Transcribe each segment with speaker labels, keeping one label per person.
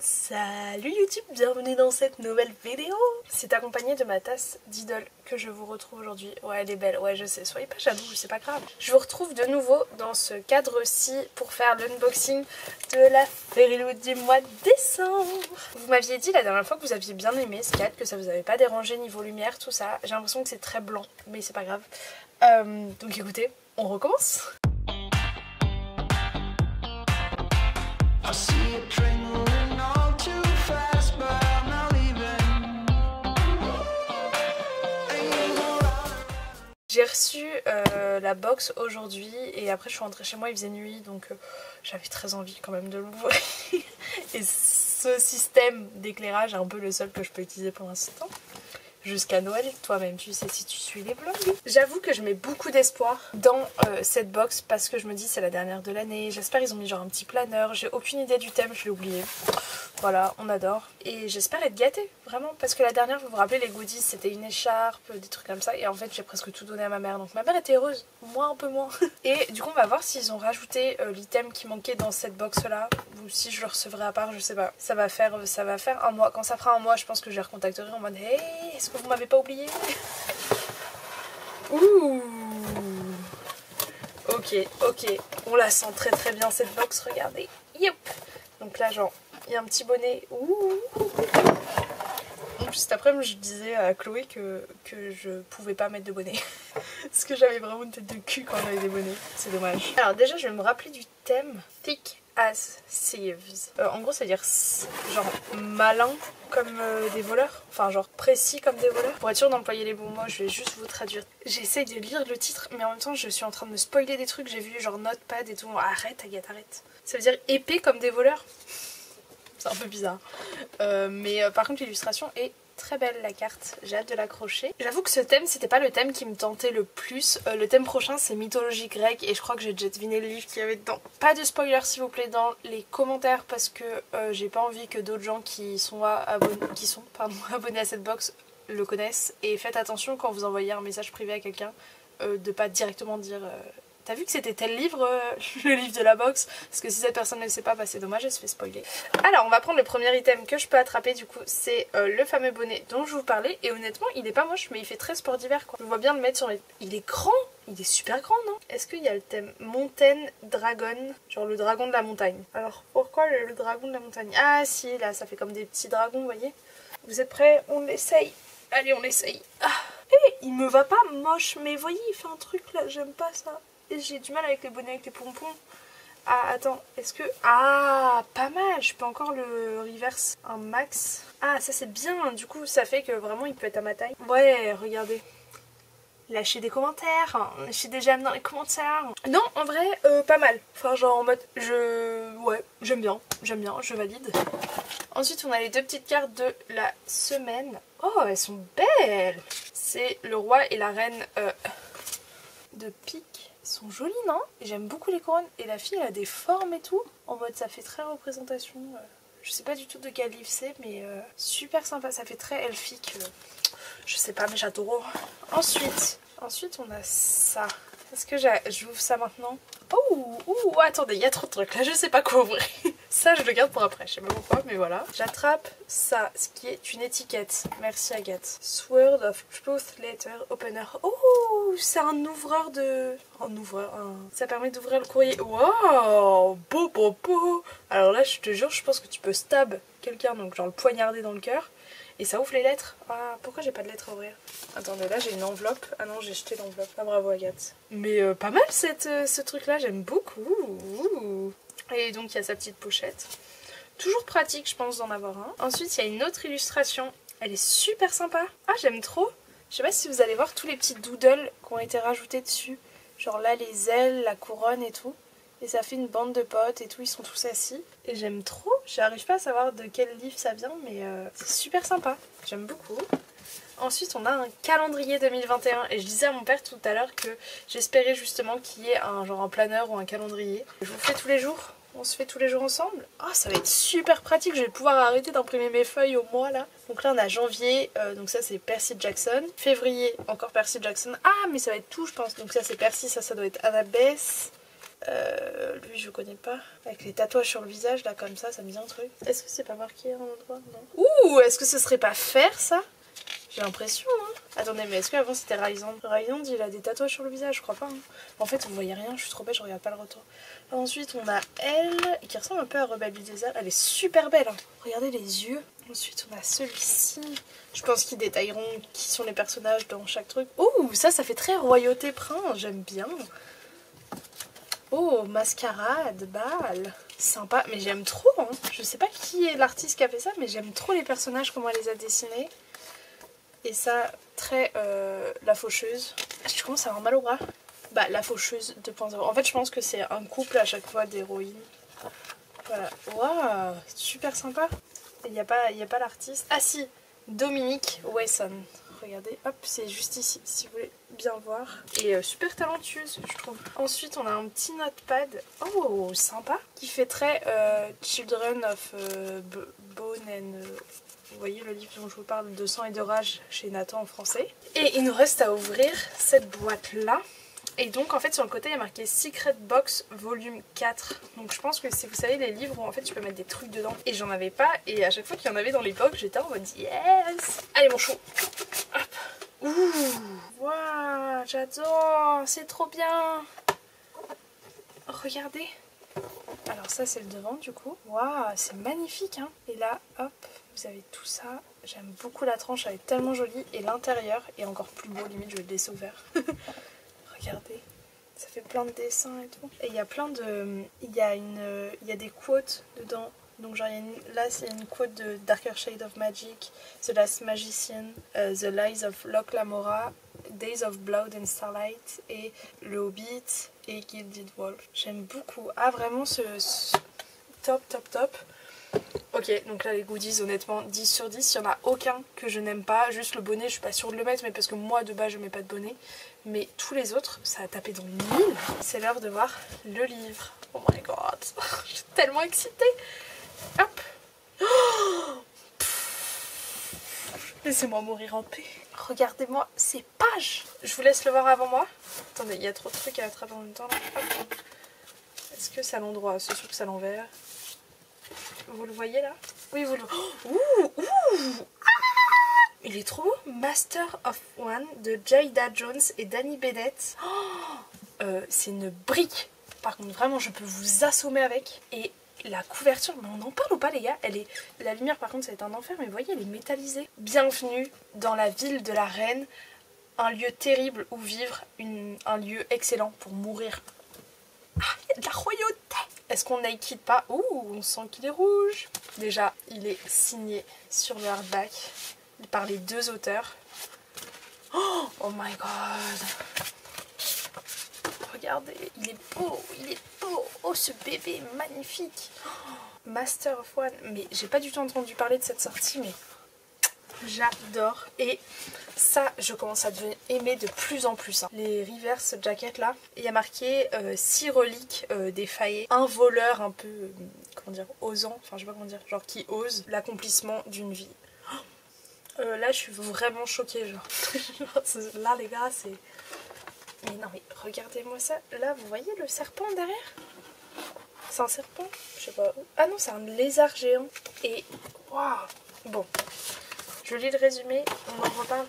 Speaker 1: Salut YouTube, bienvenue dans cette nouvelle vidéo. C'est accompagné de ma tasse d'idole que je vous retrouve aujourd'hui. Ouais, elle est belle, ouais je sais, soyez pas jaloux, c'est pas grave. Je vous retrouve de nouveau dans ce cadre-ci pour faire l'unboxing de la Fairyloot du mois de décembre. Vous m'aviez dit la dernière fois que vous aviez bien aimé ce cadre, que ça vous avait pas dérangé niveau lumière, tout ça. J'ai l'impression que c'est très blanc, mais c'est pas grave. Donc écoutez, on recommence. J'ai reçu la box aujourd'hui et après je suis rentrée chez moi, il faisait nuit donc j'avais très envie quand même de l'ouvrir. Et ce système d'éclairage est un peu le seul que je peux utiliser pour l'instant. Jusqu'à Noël, toi-même tu sais si tu suis les vlogs. J'avoue que je mets beaucoup d'espoir dans cette box parce que je me dis c'est la dernière de l'année. J'espère ils ont mis genre un petit planeur, j'ai aucune idée du thème, je l'ai oublié. Voilà, on adore. Et j'espère être gâtée, vraiment. Parce que la dernière, vous vous rappelez, les goodies, c'était une écharpe, des trucs comme ça. Et en fait, j'ai presque tout donné à ma mère. Donc ma mère était heureuse, moi un peu moins. Et du coup, on va voir s'ils ont rajouté l'item qui manquait dans cette box-là. Ou si je le recevrai à part, je sais pas. Ça va faire un mois. Quand ça fera un mois, je pense que je les recontacterai en mode « Hey, est-ce que vous m'avez pas oublié ?» Ouh. Ok. On la sent très très bien cette box, regardez. Yep. Donc là, genre... il y a un petit bonnet. Ouh. En plus, cet après-midi, je disais à Chloé que je pouvais pas mettre de bonnet. Parce que j'avais vraiment une tête de cul quand j'avais des bonnets. C'est dommage. Alors déjà, je vais me rappeler du thème Thick as Thieves. En gros, ça veut dire genre malin comme des voleurs. Enfin, genre précis comme des voleurs. Pour être sûr d'employer les bons mots, je vais juste vous traduire. J'essaye de lire le titre, mais en même temps, je suis en train de me spoiler des trucs. J'ai vu genre Notepad et tout. Arrête, Agathe, arrête. Ça veut dire épée comme des voleurs. C'est un peu bizarre. Mais par contre l'illustration est très belle, la carte. J'ai hâte de l'accrocher. J'avoue que ce thème, c'était pas le thème qui me tentait le plus. Le thème prochain, c'est mythologie grecque et je crois que j'ai déjà deviné le livre qu'il y avait dedans. Pas de spoiler s'il vous plaît dans les commentaires parce que j'ai pas envie que d'autres gens qui sont abonnés à cette box le connaissent. Et faites attention quand vous envoyez un message privé à quelqu'un de pas directement dire... T'as vu que c'était tel livre, le livre de la box? Parce que si cette personne ne le sait pas, bah c'est dommage, elle se fait spoiler. Alors on va prendre le premier item que je peux attraper du coup, c'est le fameux bonnet dont je vous parlais. Et honnêtement, il est pas moche, mais il fait très sport d'hiver quoi. Je vois bien le mettre sur les... Il est grand, il est super grand non? Est-ce qu'il y a le thème Mountain Dragon? Genre le dragon de la montagne. Alors pourquoi le dragon de la montagne? Ah si, là ça fait comme des petits dragons, vous voyez? Vous êtes prêts? On l'essaye. Allez, on l'essaye. Ah. Hey, il me va pas moche, mais voyez, il fait un truc là, j'aime pas ça. J'ai du mal avec les bonnets avec les pompons. Ah attends, est-ce que... Ah pas mal, je peux encore le reverse un max. Ah ça c'est bien, du coup ça fait que vraiment il peut être à ma taille. Ouais regardez. Lâchez des commentaires, lâchez des j'aime dans les commentaires. Non en vrai pas mal. Enfin genre en mode ouais j'aime bien, je valide. Ensuite on a les deux petites cartes de la semaine. Oh elles sont belles. C'est le roi et la reine de pique. Ils sont jolis non? J'aime beaucoup les couronnes et la fille elle a des formes et tout. En mode ça fait très représentation. Je sais pas du tout de quel livre c'est mais super sympa. Ça fait très elfique. Je sais pas mais j'adore. Ensuite on a ça. Est-ce que j'ouvre ça maintenant? Oh attendez il y a trop de trucs là je sais pas quoi ouvrir. Ça je le garde pour après, je sais pas pourquoi mais voilà. J'attrape ça, ce qui est une étiquette. Merci Agathe. Sword of Truth Letter Opener. Oh c'est un ouvreur de... Ça permet d'ouvrir le courrier. Wow beau. Alors là je te jure je pense que tu peux stab quelqu'un, donc genre le poignarder dans le cœur. Et ça ouvre les lettres. Ah, pourquoi j'ai pas de lettres à ouvrir? Attendez, là j'ai une enveloppe. Ah non, j'ai jeté l'enveloppe. Ah bravo Agathe. Mais pas mal ce truc là, j'aime beaucoup. Et donc il y a sa petite pochette. Toujours pratique je pense d'en avoir un. Ensuite il y a une autre illustration. Elle est super sympa. Ah j'aime trop. Je sais pas si vous allez voir tous les petits doodles qui ont été rajoutés dessus. Genre là les ailes, la couronne et tout. Et ça fait une bande de potes et tout, ils sont tous assis. Et j'aime trop, j'arrive pas à savoir de quel livre ça vient, mais c'est super sympa. J'aime beaucoup. Ensuite, on a un calendrier 2021. Et je disais à mon père tout à l'heure que j'espérais justement qu'il y ait un planeur ou un calendrier. Je vous le fais tous les jours. On se fait tous les jours ensemble. Ah, ça va être super pratique, je vais pouvoir arrêter d'imprimer mes feuilles au mois là. Donc là on a janvier, donc ça c'est Percy Jackson. Février, encore Percy Jackson. Ah mais ça va être tout je pense. Donc ça c'est Percy, ça doit être Annabeth. Lui je connais pas. Avec les tatouages sur le visage là comme ça me dit un truc. Est-ce que c'est pas marqué à un endroit? Non. Ouh, est-ce que ce serait pas Fer ça? J'ai l'impression hein. Attendez, mais est-ce qu'avant c'était Ryzand? Ryzand il a des tatouages sur le visage, je crois pas hein. En fait vous voyez rien, je suis trop bête, je regarde pas le retour. Ensuite on a elle qui ressemble un peu à Rebelle du désert. Elle est super belle hein. Regardez les yeux. Ensuite on a celui-ci. Je pense qu'ils détailleront qui sont les personnages dans chaque truc. Oh ça fait très royauté prince, j'aime bien. Oh mascarade, bal. Sympa, mais j'aime trop hein. Je sais pas qui est l'artiste qui a fait ça, mais j'aime trop les personnages, comment elle les a dessinés. Et ça, très la faucheuse. Je commence à avoir mal au bras. Bah, la faucheuse 2.0. En fait, je pense que c'est un couple à chaque fois d'héroïnes. Voilà. Waouh, super sympa. Il n'y a pas l'artiste. Ah si, Dominique Wesson. Regardez, hop, c'est juste ici, si vous voulez bien voir. Et super talentueuse, je trouve. Ensuite, on a un petit notepad. Oh, sympa. Qui fait très Children of Bone and... Vous voyez le livre dont je vous parle, de sang et de rage chez Nathan en français. Et il nous reste à ouvrir cette boîte là. Et donc en fait sur le côté il y a marqué Secret Box volume 4. Donc je pense que c'est, vous savez, les livres où en fait tu peux mettre des trucs dedans. Et j'en avais pas, et à chaque fois qu'il y en avait dans les box j'étais en mode yes. Allez mon chou. Hop. Ouh, waouh, j'adore, c'est trop bien. Regardez. Alors ça c'est le devant du coup. Waouh, c'est magnifique hein. Et là hop, vous avez tout ça. J'aime beaucoup la tranche, elle est tellement jolie. Et l'intérieur est encore plus beau, limite je vais le laisser ouvert. Regardez, ça fait plein de dessins et tout. Et il y a plein de... Il y a des quotes dedans. Donc genre là c'est une quote de Darker Shade of Magic, The Last Magician, The Lies of Locke Lamora, Days of Blood and Starlight et Le Hobbit et Gilded Wolf. J'aime beaucoup. Ah vraiment ce top. Ok, donc là les goodies honnêtement 10 sur 10, il n'y en a aucun que je n'aime pas. Juste le bonnet, je suis pas sûre de le mettre, mais parce que moi de base je mets pas de bonnet. Mais tous les autres, ça a tapé dans le mille. C'est l'heure de voir le livre. Oh my god, je suis tellement excitée. Hop. Oh, laissez-moi mourir en paix. Regardez-moi ces pages. Je vous laisse le voir avant moi. Attendez, il y a trop de trucs à attraper en même temps là. Est-ce que c'est à l'endroit? C'est sûr que c'est à l'envers. Vous le voyez là? Oui, vous le voyez. Ouh, il est trop beau. Master of One de Jayda Jones et Danny Bennett. C'est une brique. Par contre, vraiment, je peux vous assommer avec. Et la couverture, mais on en parle ou pas les gars? La lumière par contre ça va être un enfer, mais vous voyez elle est métallisée. Bienvenue dans la ville de la reine. Un lieu terrible où vivre, un lieu excellent pour mourir. Ah, il y a de la royauté. Est-ce qu'on naked pas? Ouh, on sent qu'il est rouge. Déjà, il est signé sur le hardback par les deux auteurs. Oh my god. Regardez, il est beau. Oh, ce bébé est magnifique. Master of One. Mais j'ai pas du tout entendu parler de cette sortie, mais j'adore. Et ça, je commence à aimer de plus en plus. Hein. Les reverse jackets là. Il y a marqué 6 reliques défaillées. Un voleur un peu, comment dire, osant. Enfin, je sais pas comment dire. Genre qui ose l'accomplissement d'une vie. Là, je suis vraiment choquée. Genre. Là, les gars, c'est... Mais non, mais regardez-moi ça. Là, vous voyez le serpent derrière? C'est un serpent? Je sais pas. Ah non, c'est un lézard géant. Et waouh. Bon, je lis le résumé, on en reparle.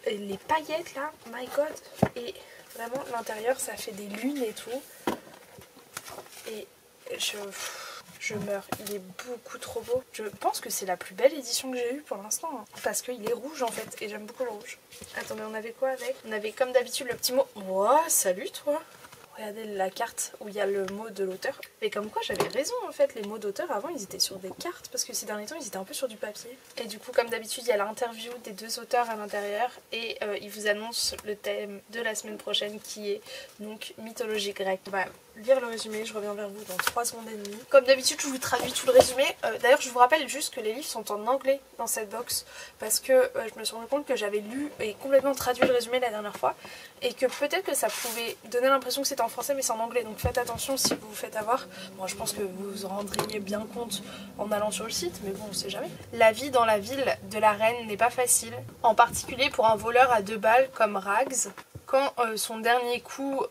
Speaker 1: Les paillettes là, my god. Et vraiment, l'intérieur, ça fait des lunes et tout. Et je meurs. Il est beaucoup trop beau. Je pense que c'est la plus belle édition que j'ai eue pour l'instant. Hein, parce qu'il est rouge en fait. Et j'aime beaucoup le rouge. Attendez, on avait quoi avec? On avait comme d'habitude le petit mot. Ouah, salut toi. Regardez la carte où il y a le mot de l'auteur. Et comme quoi j'avais raison en fait, les mots d'auteur avant ils étaient sur des cartes parce que ces derniers temps ils étaient un peu sur du papier. Et du coup comme d'habitude il y a l'interview des deux auteurs à l'intérieur et ils vous annoncent le thème de la semaine prochaine qui est donc mythologie grecque. On va lire le résumé, je reviens vers vous dans 3 secondes et demie. Comme d'habitude je vous traduis tout le résumé. D'ailleurs je vous rappelle juste que les livres sont en anglais dans cette box parce que je me suis rendu compte que j'avais lu et complètement traduit le résumé la dernière fois et que peut-être que ça pouvait donner l'impression que c'était en français mais c'est en anglais, donc faites attention si vous vous faites avoir. Bon, je pense que vous vous en rendriez bien compte en allant sur le site, mais bon, on sait jamais. La vie dans la ville de la reine n'est pas facile, en particulier pour un voleur à 2 balles comme Rags. Quand son dernier coup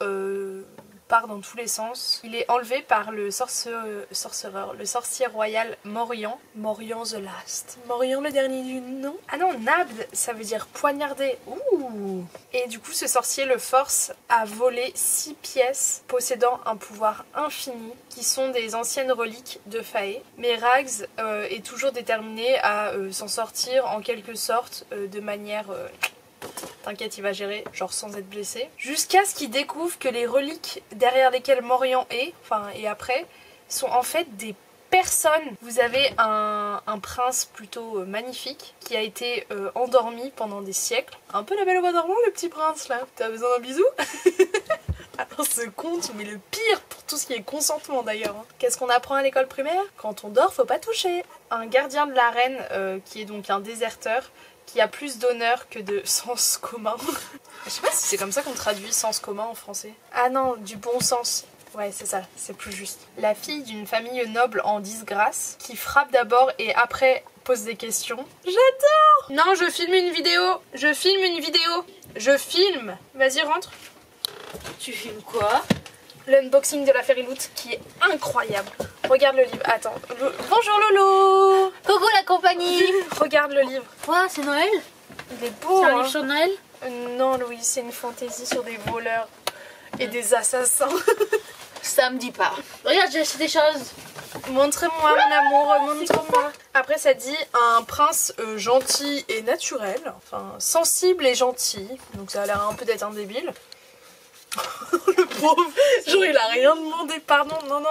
Speaker 1: part dans tous les sens. Il est enlevé par le sorcereur, le sorcier royal Morian. Morian the Last. Morian le dernier du nom. Ah non, Nabd, ça veut dire poignarder. Ouh. Et du coup, ce sorcier le force à voler 6 pièces possédant un pouvoir infini, qui sont des anciennes reliques de Fae. Mais Rags est toujours déterminé à s'en sortir en quelque sorte de manière... T'inquiète, il va gérer, genre sans être blessé. Jusqu'à ce qu'il découvre que les reliques derrière lesquelles Morian est, et après, sont en fait des personnes. Vous avez un prince plutôt magnifique qui a été endormi pendant des siècles. Un peu la Belle au bois dormant, le petit prince là. T'as besoin d'un bisou? Alors ce conte, mais le pire pour tout ce qui est consentement d'ailleurs. Qu'est-ce qu'on apprend à l'école primaire? Quand on dort, faut pas toucher. Un gardien de la reine, qui est donc un déserteur, qui a plus d'honneur que de sens commun. Je sais pas si c'est comme ça qu'on traduit sens commun en français. Ah non, du bon sens. Ouais, c'est ça, c'est plus juste. La fille d'une famille noble en disgrâce, qui frappe d'abord et après pose des questions. J'adore! Non, je filme une vidéo. Je filme une vidéo. Je filme. Vas-y, rentre.
Speaker 2: Tu filmes quoi?
Speaker 1: L'unboxing de la Fairyloot qui est incroyable. Regarde le livre. Attends. Bonjour Lolo.
Speaker 2: Coucou la compagnie.
Speaker 1: Regarde le livre.
Speaker 2: Quoi, c'est Noël?
Speaker 1: Il est beau.
Speaker 2: C'est un
Speaker 1: hein.
Speaker 2: livre sur Noël?
Speaker 1: Non Louis, c'est une fantaisie sur des voleurs et des assassins.
Speaker 2: Ça me dit pas. Regarde, j'ai acheté des choses.
Speaker 1: Montre-moi mon amour, montre-moi. Après ça dit un prince gentil et naturel, enfin sensible et gentil. Donc ça a l'air un peu d'être un débile. Le pauvre, genre il a rien demandé, pardon, non,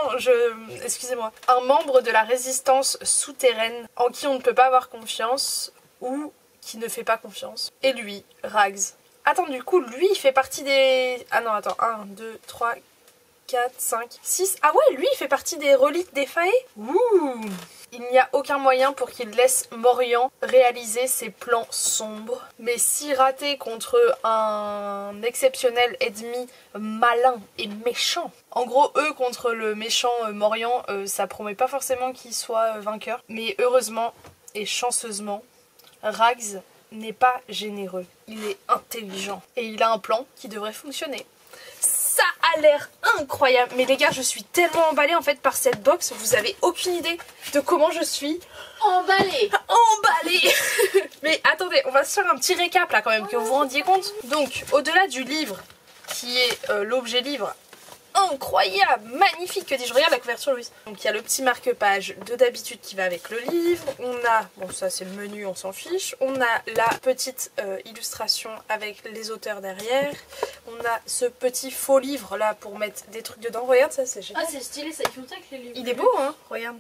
Speaker 1: excusez-moi. Un membre de la résistance souterraine en qui on ne peut pas avoir confiance ou qui ne fait pas confiance. Et lui, Rags. Attends, du coup, lui il fait partie des... Ah non, attends, 1, 2, 3, 4, 5, 6... Ah ouais, lui il fait partie des reliques des Fae. Ouh. Il n'y a aucun moyen pour qu'il laisse Morian réaliser ses plans sombres. Mais si raté contre un exceptionnel ennemi malin et méchant. En gros, eux contre le méchant Morian, ça promet pas forcément qu'il soit vainqueur. Mais heureusement et chanceusement, Rags n'est pas généreux. Il est intelligent. Et il a un plan qui devrait fonctionner. Ça a l'air incroyable. Mais les gars, je suis tellement emballée en fait par cette box. Vous avez aucune idée de comment je suis
Speaker 2: emballée.
Speaker 1: Emballée. Mais attendez, on va se faire un petit récap là quand même, que vous vous rendiez compte. Donc, au-delà du livre, qui est l'objet livre incroyable, magnifique, que dis-je, regarde la couverture Louise. Donc il y a le petit marque-page de d'habitude qui va avec le livre, on a, bon ça c'est le menu, on s'en fiche, on a la petite illustration avec les auteurs derrière, on a ce petit faux livre là pour mettre des trucs dedans, regarde ça c'est génial.
Speaker 2: Ah c'est stylé, ça fait longtemps que les livres.
Speaker 1: Il est beau hein, regarde.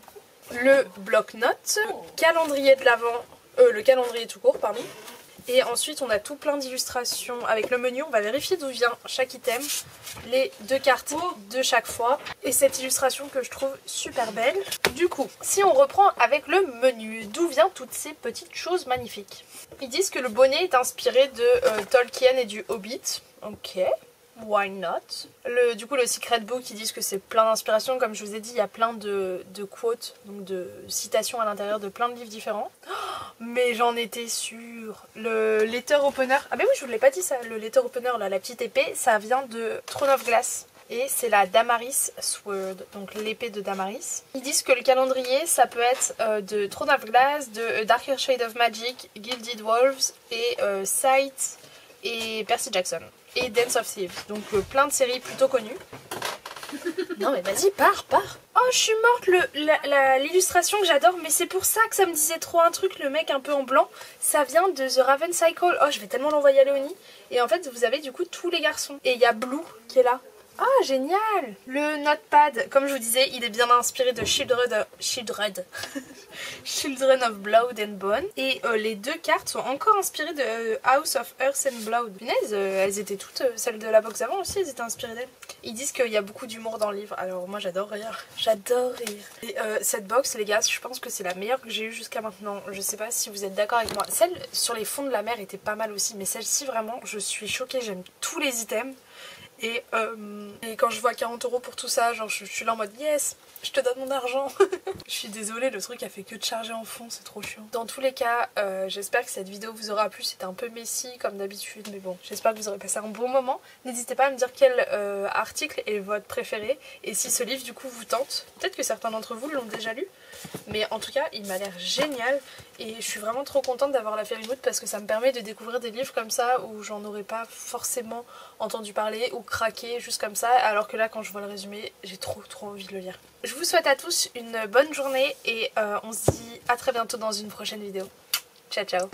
Speaker 1: Le bloc-notes, calendrier de l'Avent, le calendrier tout court pardon. Et ensuite on a tout plein d'illustrations avec le menu, on va vérifier d'où vient chaque item, les 2 cartes de chaque fois et cette illustration que je trouve super belle. Du coup, si on reprend avec le menu, d'où viennent toutes ces petites choses magnifiques? Ils disent que le bonnet est inspiré de Tolkien et du Hobbit, ok. Why not? Du coup le Secret Book, ils disent que c'est plein d'inspiration, comme je vous ai dit il y a plein de quotes, donc de citations à l'intérieur de plein de livres différents. Oh, mais j'en étais sûre. Le letter opener, ah mais oui je vous l'ai pas dit ça, le letter opener là, la petite épée, ça vient de Throne of Glass. Et c'est la Damaris Sword, donc l'épée de Damaris. Ils disent que le calendrier, ça peut être de Throne of Glass, de Darker Shade of Magic, Gilded Wolves et Sight et Percy Jackson. Et Dance of Thieves, donc plein de séries plutôt connues. Non mais vas-y, pars. Oh je suis morte, l'illustration que j'adore, mais c'est pour ça que ça me disait trop un truc, le mec un peu en blanc. Ça vient de The Raven Cycle, oh je vais tellement l'envoyer à Léonie. Et en fait vous avez du coup tous les garçons. Et il y a Blue qui est là. Ah génial. Le notepad, comme je vous disais, il est bien inspiré de Children of Blood and Bone. Et les 2 cartes sont encore inspirées de House of Earth and Blood. Punaise, elles étaient toutes, celles de la box avant aussi, elles étaient inspirées d'elles. Ils disent qu'il y a beaucoup d'humour dans le livre, alors moi j'adore rire. J'adore rire. Et cette box les gars, je pense que c'est la meilleure que j'ai eue jusqu'à maintenant. Je sais pas si vous êtes d'accord avec moi. Celle sur les fonds de la mer était pas mal aussi, mais celle-ci vraiment, je suis choquée, j'aime tous les items. Et quand je vois 40 € pour tout ça, genre je suis là en mode yes. Je te donne mon argent. Je suis désolée, le truc a fait que de charger en fond, c'est trop chiant. Dans tous les cas, j'espère que cette vidéo vous aura plu. C'était un peu messy comme d'habitude, mais bon, j'espère que vous aurez passé un bon moment. N'hésitez pas à me dire quel article est votre préféré et si ce livre du coup vous tente. Peut-être que certains d'entre vous l'ont déjà lu, mais en tout cas, il m'a l'air génial et je suis vraiment trop contente d'avoir la Fairy Mood parce que ça me permet de découvrir des livres comme ça où j'en aurais pas forcément entendu parler ou craqué juste comme ça, alors que là, quand je vois le résumé, j'ai trop envie de le lire. Je vous souhaite à tous une bonne journée et on se dit à très bientôt dans une prochaine vidéo. Ciao ciao.